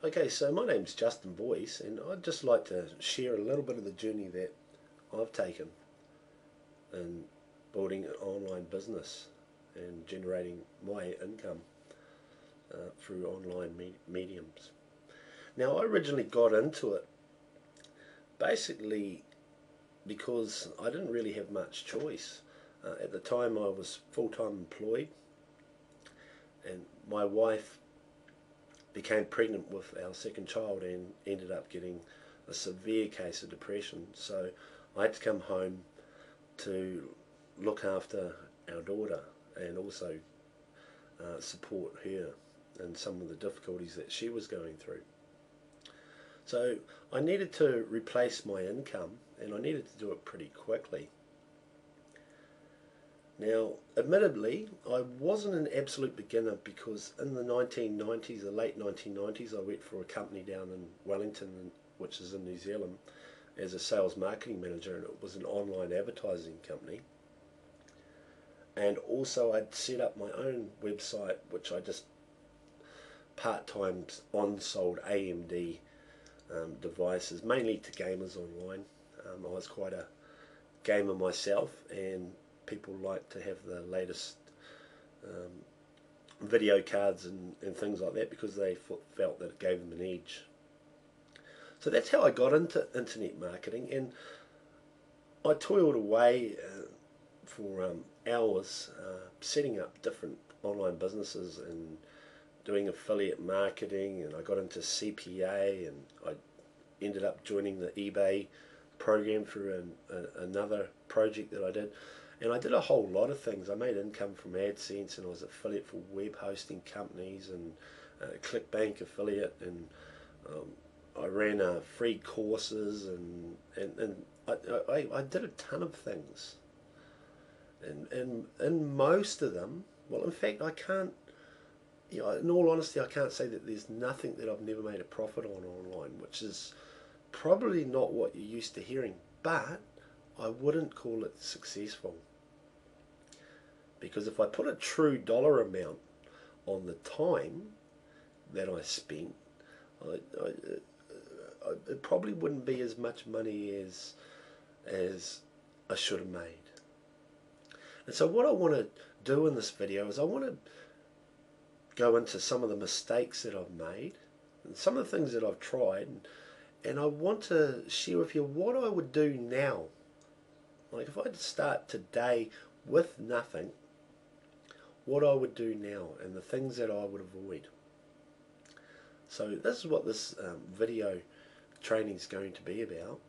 Okay, so my name's Justin Boyce, and I'd just like to share a little bit of the journey that I've taken in building an online business and generating my income through online mediums. Now, I originally got into it basically because I didn't really have much choice. At the time, I was full-time employed, and my wife became pregnant with our second child and ended up getting a severe case of depression. So I had to come home to look after our daughter and also support her in some of the difficulties that she was going through. So I needed to replace my income, and I needed to do it pretty quickly. Now, admittedly, I wasn't an absolute beginner because in the 1990s, the late 1990s, I worked for a company down in Wellington, which is in New Zealand, as a sales marketing manager, and it was an online advertising company. And also I'd set up my own website, which I just part-time on-sold AMD devices, mainly to gamers online. I was quite a gamer myself, and people like to have the latest video cards and things like that because they felt that it gave them an edge. So that's how I got into internet marketing, and I toiled away for hours setting up different online businesses and doing affiliate marketing, and I got into CPA, and I ended up joining the eBay program through another project that I did. And I did a whole lot of things. I made income from AdSense, and I was affiliate for web hosting companies and ClickBank affiliate, and I ran free courses, and I did a ton of things. And in most of them, well, in fact, I can't, in all honesty, I can't say that there's nothing that I've never made a profit on online, which is probably not what you're used to hearing, but I wouldn't call it successful. Because if I put a true dollar amount on the time that I spent, it probably wouldn't be as much money as I should have made. And so what I want to do in this video is I want to go into some of the mistakes that I've made and some of the things that I've tried, and I want to share with you what I would do now. Like if I had to start today with nothing, what I would do now and the things that I would avoid. So this is what this video training is going to be about,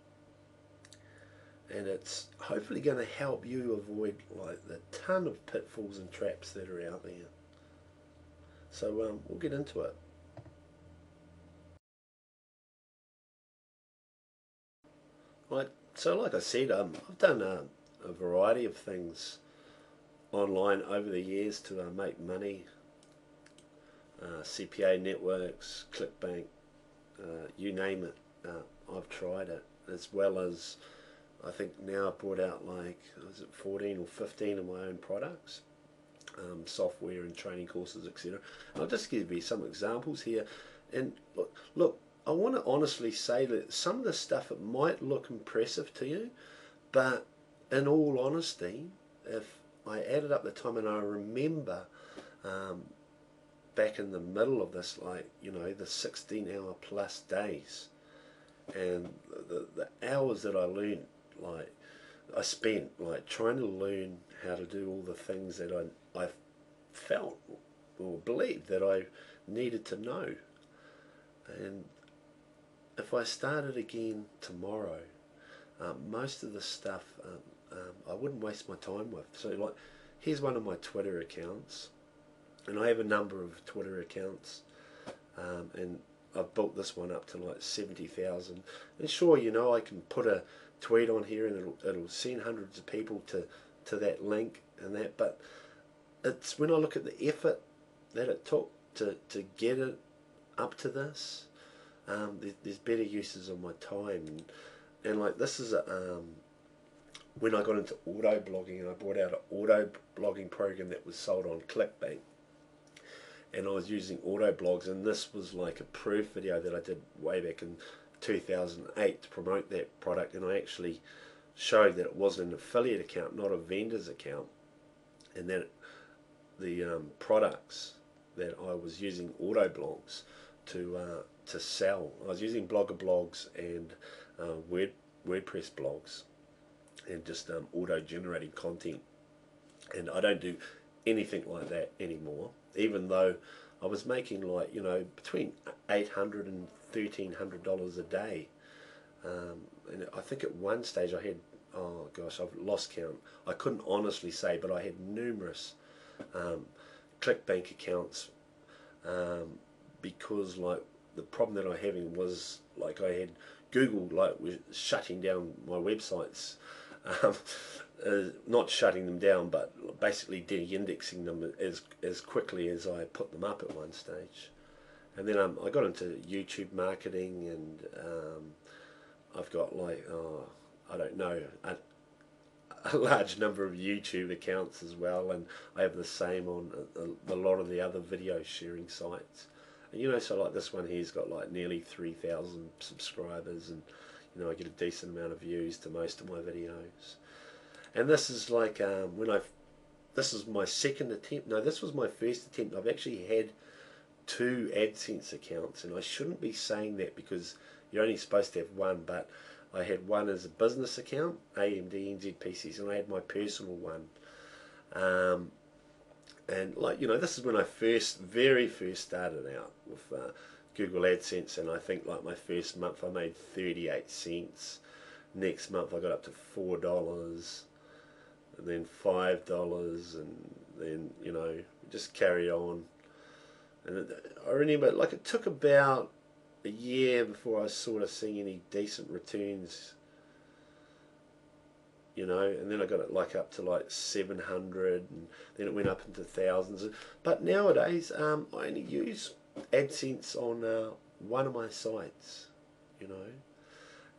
and it's hopefully going to help you avoid like the ton of pitfalls and traps that are out there. So we'll get into it. Right, so like I said, I've done a variety of things online over the years to make money. CPA networks, ClickBank, you name it, I've tried it, as well as I think now I've brought out like, is it 14 or 15 of my own products, software and training courses, etc. I'll just give you some examples here, and look, I want to honestly say that some of the stuff, it might look impressive to you, but in all honesty, if I added up the time, and I remember back in the middle of this, like, the 16-hour plus days, and the hours that I spent trying to learn how to do all the things that I felt or believed that I needed to know. And if I started again tomorrow, most of the stuff I wouldn't waste my time with. So like, here's one of my Twitter accounts, and I have a number of Twitter accounts, and I've built this one up to like 70,000. And sure, I can put a tweet on here and it'll send hundreds of people to that link and that, but it's when I look at the effort that it took to get it up to this, there's better uses of my time. And like, this is when I got into auto blogging, and I brought out an auto blogging program that was sold on ClickBank. and I was using Autoblogs, and this was like a proof video that I did way back in 2008 to promote that product, and I actually showed that it was an affiliate account, not a vendor's account, and that the products that I was using Autoblogs to sell. I was using Blogger blogs and WordPress blogs, and just auto-generating content. And I don't do anything like that anymore, even though I was making, like, between $800 and $1,300 a day. And I think at one stage I had, oh gosh, I've lost count. I couldn't honestly say, but I had numerous ClickBank accounts, because like the problem that I was having was, like, I had Google was shutting down my websites. Not shutting them down, but basically de-indexing them as quickly as I put them up at one stage. And then I got into YouTube marketing, and I've got, like, I don't know, a large number of YouTube accounts as well, and I have the same on a lot of the other video sharing sites. And, so like this one here's got like nearly 3,000 subscribers, and I get a decent amount of views to most of my videos. And this is like this is my second attempt. No, this was my first attempt. I've actually had 2 AdSense accounts, and I shouldn't be saying that because you're only supposed to have one, but I had one as a business account, AMD NZPCs, and I had my personal one. And like, this is when I very first started out with Google AdSense, and I think like my first month I made 38 cents. Next month I got up to $4, and then $5, and then just carry on. And I remember, like, it took about a year before I was sort of seeing any decent returns, and then I got it like up to like 700, and then it went up into thousands. But nowadays I only use AdSense on one of my sites,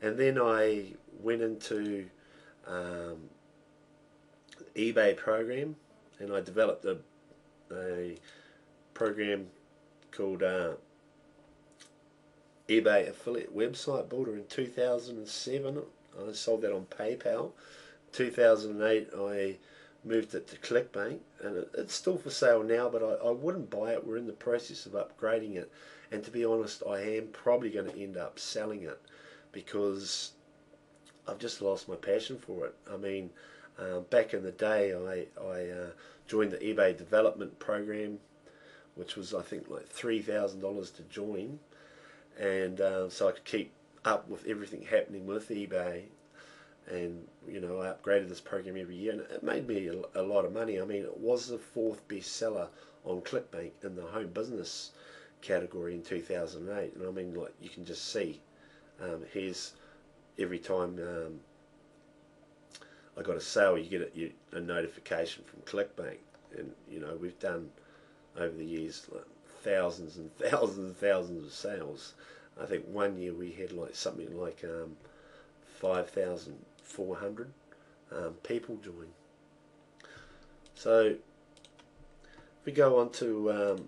and then I went into eBay program, and I developed a program called eBay Affiliate Website Builder in 2007. I sold that on PayPal. 2008 I moved it to ClickBank, and it's still for sale now, but I wouldn't buy it. We're in the process of upgrading it, and to be honest, I am probably going to end up selling it because I've just lost my passion for it. I mean, back in the day I joined the eBay development program, which was, I think, like $3,000 to join, and so I could keep up with everything happening with eBay. And I upgraded this program every year, and it made me a lot of money. I mean, it was the 4th bestseller on ClickBank in the home business category in 2008. And I mean, like, you can just see, here's every time I got a sale, you get a notification from ClickBank. And we've done over the years like thousands and thousands and thousands of sales. I think one year we had like something like 5,400 people join. So if we go on to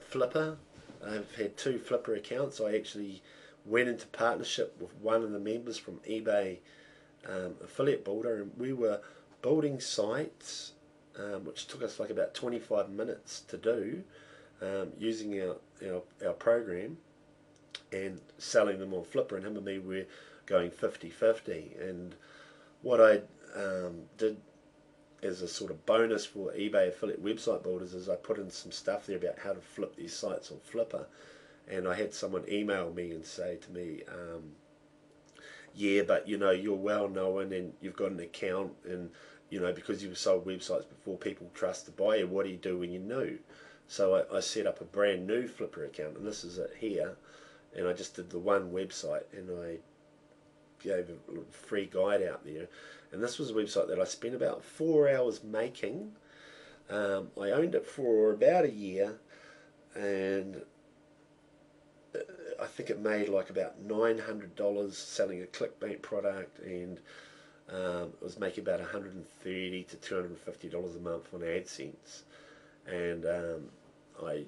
Flipper, I've had 2 Flipper accounts. I actually went into partnership with one of the members from eBay Affiliate Builder, and we were building sites, which took us like about 25 minutes to do, using our program, and selling them on Flipper. And him and me were going 50-50. And what I did as a sort of bonus for eBay Affiliate Website Builders is I put in some stuff there about how to flip these sites on Flipper. And I had someone email me and say to me, yeah, but you're well known and you've got an account, and because you've sold websites before, people trust to buy you. What do you do when you're new? So I set up a brand new Flipper account, and this is it here. And I just did the one website, and I gave a free guide out there. And this was a website that I spent about 4 hours making. I owned it for about a year, and I think it made like about $900 selling a ClickBank product, and it was making about $130 to $250 a month on AdSense. And I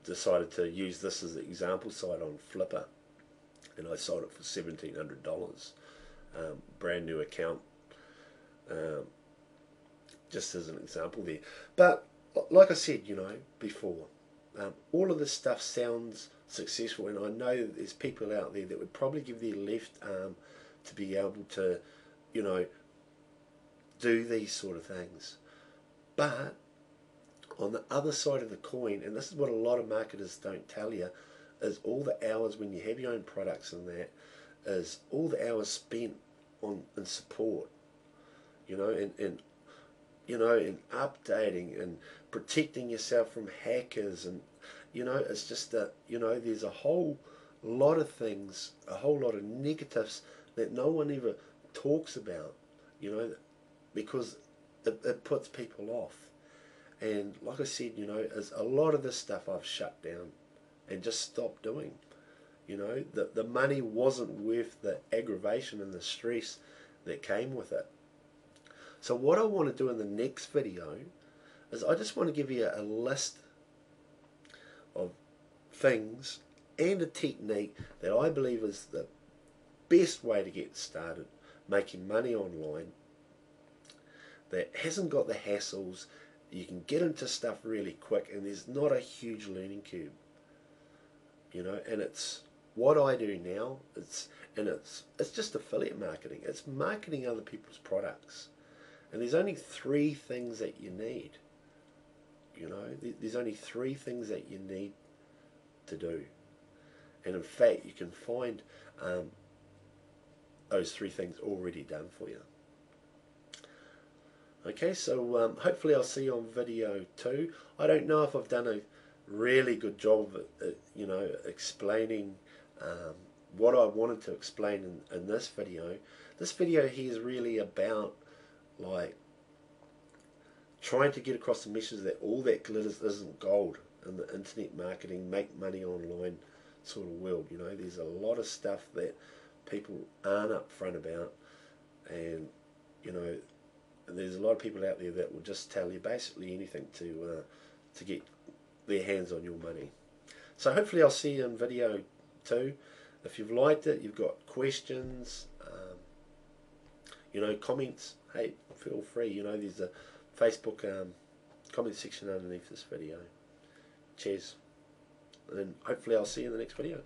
decided to use this as an example site on Flipper, and I sold it for $1,700, brand new account, just as an example there. But like I said, before, all of this stuff sounds successful, and I know that there's people out there that would probably give their left arm to be able to, do these sort of things. But on the other side of the coin, and this is what a lot of marketers don't tell you, is all the hours when you have your own products and that, is all the hours spent on in support, and updating and protecting yourself from hackers, and it's just that there's a whole lot of things, a whole lot of negatives that no one ever talks about, because it puts people off. And like I said, is a lot of this stuff I've shut down and just stopped doing. The money wasn't worth the aggravation and the stress that came with it. So what I want to do in the next video is I just want to give you a list of things and a technique that I believe is the best way to get started making money online, that hasn't got the hassles. You can get into stuff really quick, and there's not a huge learning curve. And it's what I do now. It's just affiliate marketing. It's marketing other people's products. And there's only 3 things that you need. There's only 3 things that you need to do. And in fact, you can find those 3 things already done for you. Okay, so hopefully I'll see you on video 2. I don't know if I've done a really good job of explaining what I wanted to explain in this video. This video here is really about trying to get across the message that all that glitters isn't gold in the internet marketing, make money online sort of world. There's a lot of stuff that people aren't upfront about, and there's a lot of people out there that will just tell you basically anything to get their hands on your money. So hopefully I'll see you in video 2. If you've liked it, you've got questions, comments, hey, feel free. There's a Facebook comment section underneath this video. Cheers. And hopefully I'll see you in the next video.